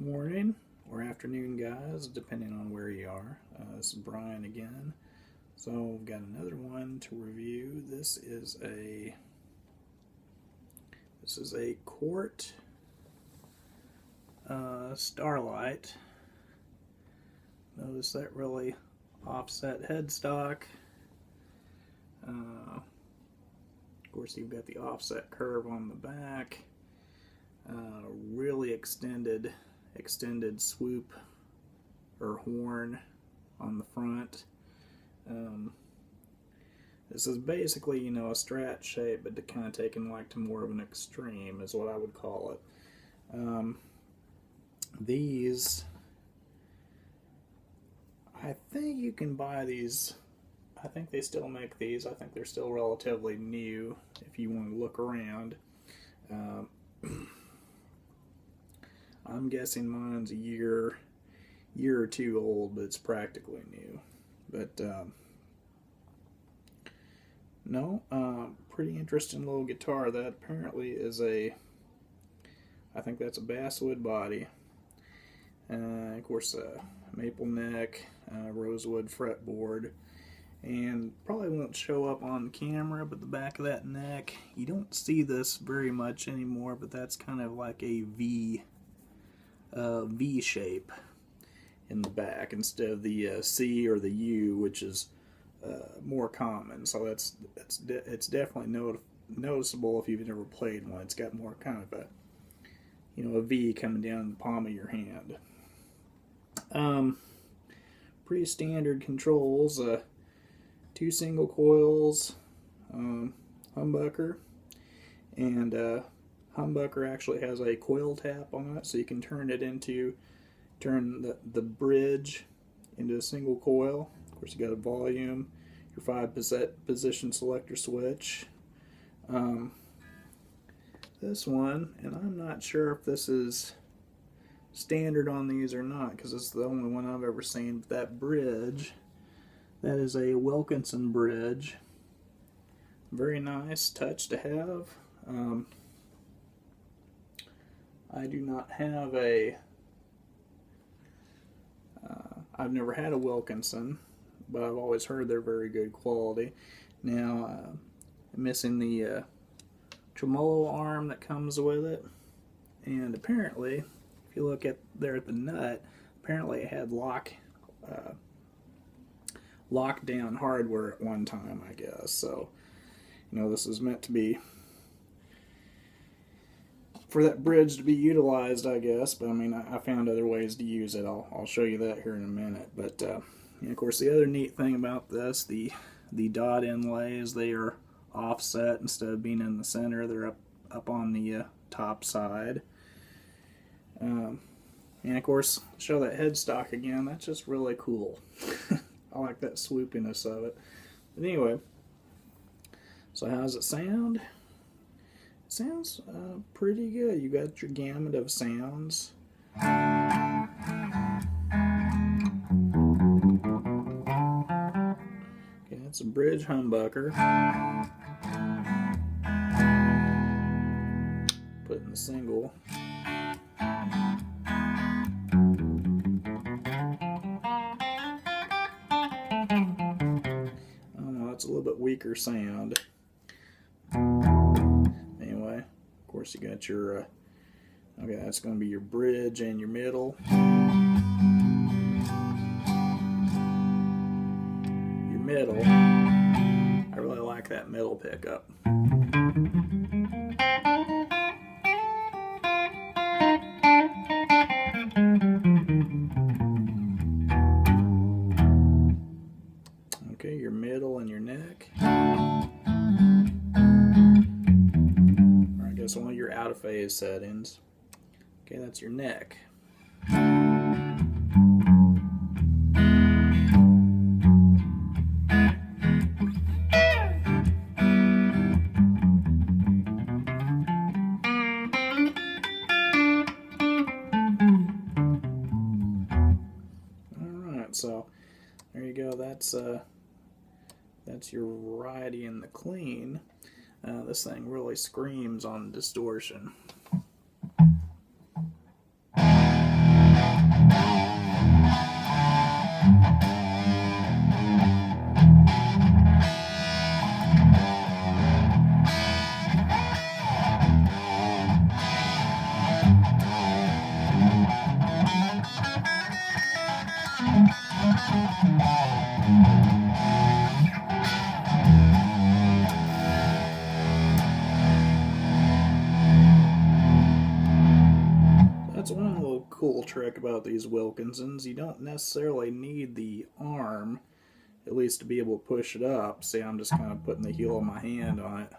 Morning or afternoon, guys, depending on where you are. This is Brian again. So we've got another one to review. This is a Cort Starlite. Notice that really offset headstock. Of course, you've got the offset curve on the back. Really extended swoop or horn on the front. This is basically, a Strat shape, but kind of taken like to more of an extreme is what I would call it. These, I think you can buy these. I think they still make these. I think they're still relatively new if you want to look around. I'm guessing mine's a year or two old, but it's practically new. But pretty interesting little guitar. That apparently is I think that's a basswood body. Of course, maple neck, rosewood fretboard, and probably won't show up on camera, but the back of that neck, you don't see this very much anymore, but that's kind of like a V shape in the back instead of the C or the U, which is more common. So it's definitely noticeable if you've never played one. It's got more kind of a V coming down the palm of your hand. Pretty standard controls. 2 single coils, humbucker, and humbucker actually has a coil tap on it, so you can turn the bridge into a single coil. Of course, you got a volume, your 5-position selector switch. This one, and I'm not sure if this is standard on these or not, because it's the only one I've ever seen. But that bridge, that is a Wilkinson bridge. Very nice touch to have. I do not have I've never had a Wilkinson, but I've always heard they're very good quality. Now, I'm missing the tremolo arm that comes with it, and apparently, if you look there at the nut, apparently it had lockdown hardware at one time, I guess. So, this is meant to be for that bridge to be utilized, I guess. But I mean, I found other ways to use it. I'll show you that here in a minute. But of course, the other neat thing about this, the dot inlays, they are offset instead of being in the center. They're up on the top side. And of course, show that headstock again. That's just really cool. I like that swoopiness of it. But anyway, so how does it sound? It sounds pretty good. You got your gamut of sounds. Okay, that's a bridge humbucker. Put in the single. It's a little bit weaker sound. Anyway, of course, you got your okay, that's going to be your bridge and your middle. Your middle, I really like that middle pickup. Okay, your middle and your neck. Or I guess one of your out of phase settings. Okay, that's your neck. Alright, so there you go. That's your variety in the clean. This thing really screams on distortion. That's one little cool trick about these Wilkinsons. You don't necessarily need the arm, at least to be able to push it up. See, I'm just kind of putting the heel of my hand on it.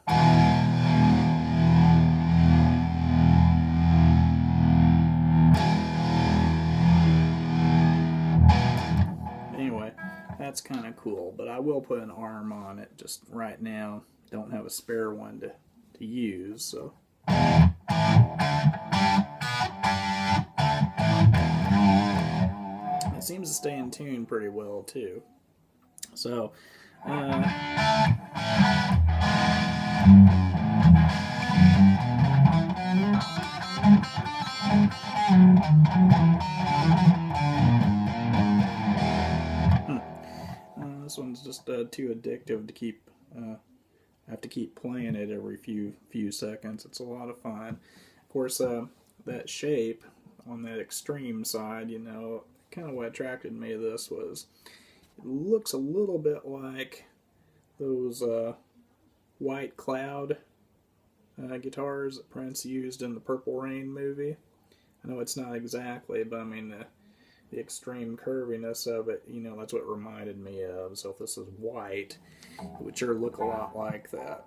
Anyway, that's kind of cool, but I will put an arm on it. Just right now, don't have a spare one to use, so. It seems to stay in tune pretty well too. So, this one's just too addictive to keep. I have to keep playing it every few seconds. It's a lot of fun. Of course, that shape on that extreme side, you know, kind of what attracted me to this was it looks a little bit like those White Cloud guitars that Prince used in the Purple Rain movie. I know it's not exactly, but I mean the extreme curviness of it, you know, that's what it reminded me of. So if this is white, it would sure look a lot like that.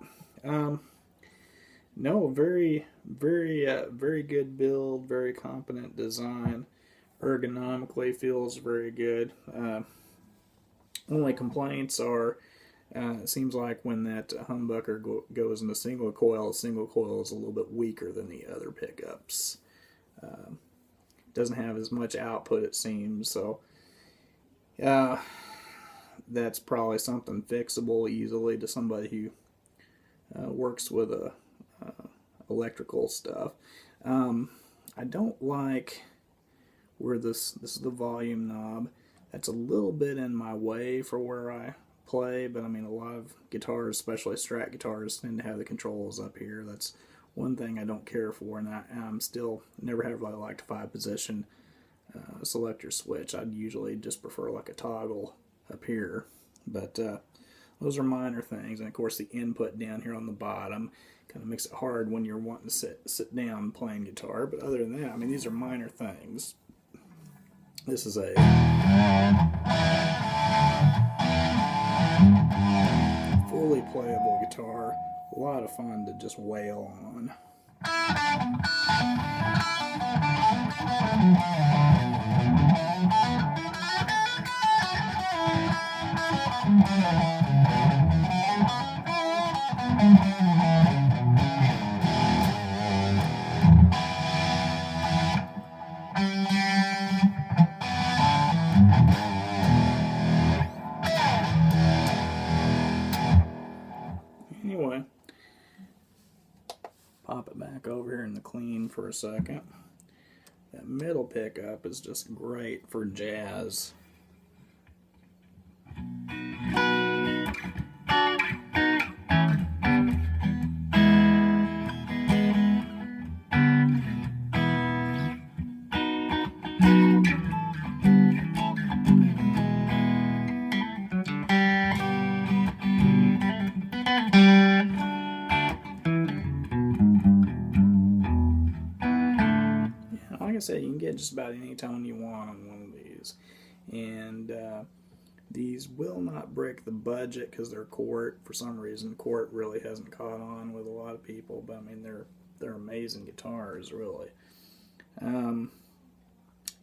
No, very good build, very competent design. Ergonomically feels very good. Only complaints are, it seems like when that humbucker goes into single coil is a little bit weaker than the other pickups. Doesn't have as much output, it seems, so that's probably something fixable easily to somebody who works with electrical stuff. I don't like where this is the volume knob. That's a little bit in my way for where I play, but I mean a lot of guitars, especially Strat guitars, tend to have the controls up here. That's one thing I don't care for, and I'm still never have really liked 5-position selector switch. I'd usually just prefer like a toggle up here, but those are minor things. And of course the input down here on the bottom kind of makes it hard when you're wanting to sit down playing guitar, but other than that, I mean, these are minor things. This is a fully playable guitar, a lot of fun to just wail on. Anyway, pop it back over here in the clean for a second. That middle pickup is just great for jazz. Like I said, you can get just about any tone you want on one of these, and these will not break the budget because they're Cort. For some reason, Cort really hasn't caught on with a lot of people, but I mean they're amazing guitars, really. And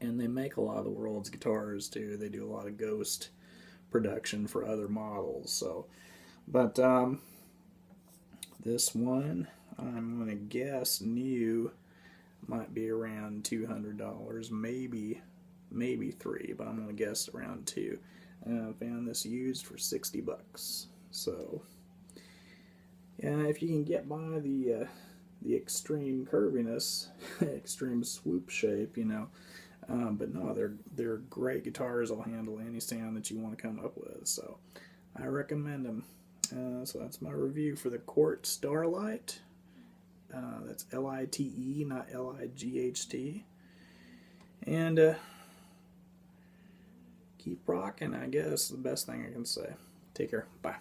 they make a lot of the world's guitars too. They do a lot of ghost production for other models. So, but this one I'm gonna guess new. Might be around $200, maybe $3, but I'm gonna guess around $2. I found this used for $60. So yeah, if you can get by the extreme curviness, extreme swoop shape, you know. But no, they're great guitars. I'll handle any sound that you want to come up with. So I recommend them. So that's my review for the Cort Starlite. That's L-I-T-E, not L-I-G-H-T. And keep rocking, I guess, the best thing I can say. Take care. Bye.